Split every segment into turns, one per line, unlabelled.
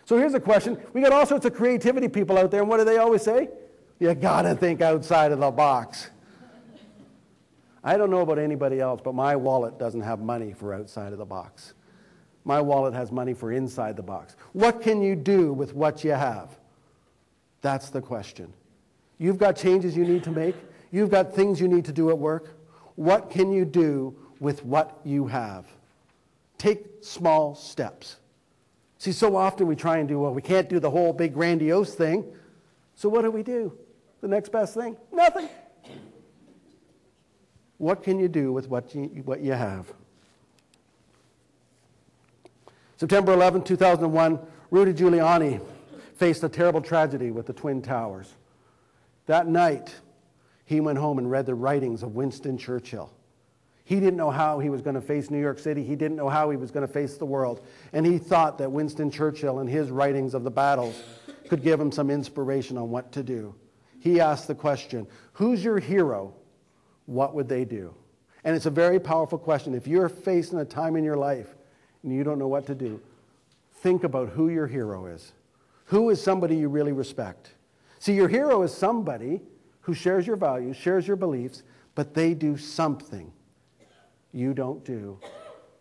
So here's a question. We got all sorts of creativity people out there, and what do they always say? You gotta think outside of the box. I don't know about anybody else, but my wallet doesn't have money for outside of the box. My wallet has money for inside the box. What can you do with what you have? That's the question. You've got changes you need to make. You've got things you need to do at work. What can you do with what you have? Take small steps. See, so often we try and do, well, we can't do the whole big grandiose thing. So what do? The next best thing? Nothing. What can you do with what you have? September 11, 2001, Rudy Giuliani faced a terrible tragedy with the Twin Towers. That night, he went home and read the writings of Winston Churchill. He didn't know how he was going to face New York City. He didn't know how he was going to face the world. And he thought that Winston Churchill and his writings of the battles could give him some inspiration on what to do. He asked the question, who's your hero? What would they do? And it's a very powerful question. If you're facing a time in your life and you don't know what to do, think about who your hero is. Who is somebody you really respect? See, your hero is somebody who shares your values, shares your beliefs, but they do something you don't do,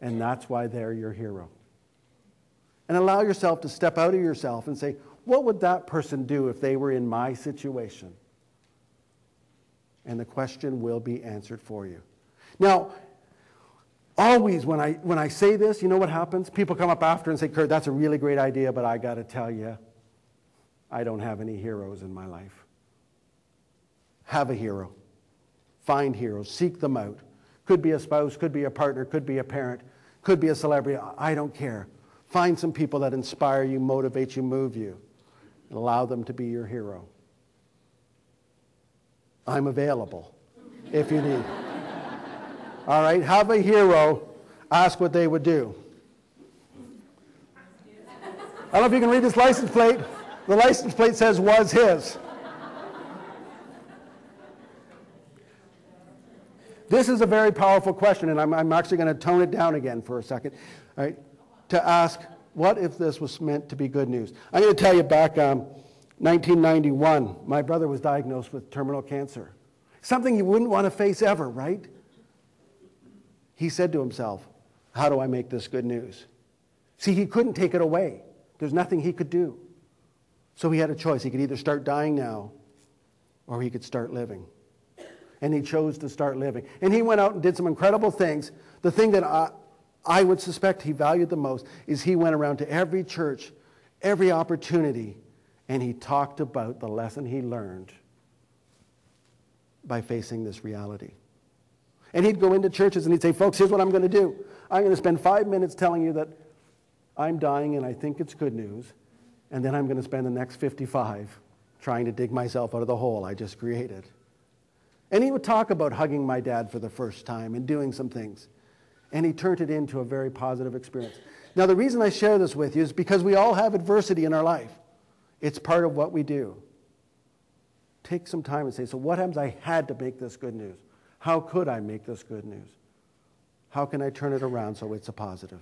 and that's why they're your hero. And allow yourself to step out of yourself and say, what would that person do if they were in my situation? And the question will be answered for you. Now, always when I say this, you know what happens? People come up after and say, Curt, that's a really great idea, but I got to tell you, I don't have any heroes in my life. Have a hero. Find heroes. Seek them out. Could be a spouse, could be a partner, could be a parent, could be a celebrity. I don't care. Find some people that inspire you, motivate you, move you, and allow them to be your hero. I'm available if you need. All right, have a hero. Ask what they would do. I don't know if you can read this license plate. The license plate says was his. This is a very powerful question, and I'm actually going to tone it down again for a second. All right, to ask, what if this was meant to be good news? I'm going to tell you back 1991, my brother was diagnosed with terminal cancer. Something you wouldn't want to face ever, right? He said to himself, how do I make this good news? See, he couldn't take it away. There's nothing he could do. So he had a choice. He could either start dying now, or he could start living. And he chose to start living. And he went out and did some incredible things. The thing that I would suspect he valued the most is he went around to every church, every opportunity, and he talked about the lesson he learned by facing this reality. And he'd go into churches and he'd say, folks, here's what I'm going to do. I'm going to spend 5 minutes telling you that I'm dying and I think it's good news. And then I'm going to spend the next 55 trying to dig myself out of the hole I just created. And he would talk about hugging my dad for the first time and doing some things. And he turned it into a very positive experience. Now, the reason I share this with you is because we all have adversity in our life. It's part of what we do. Take some time and say, so what happens? I had to make this good news. How could I make this good news? How can I turn it around so it's a positive?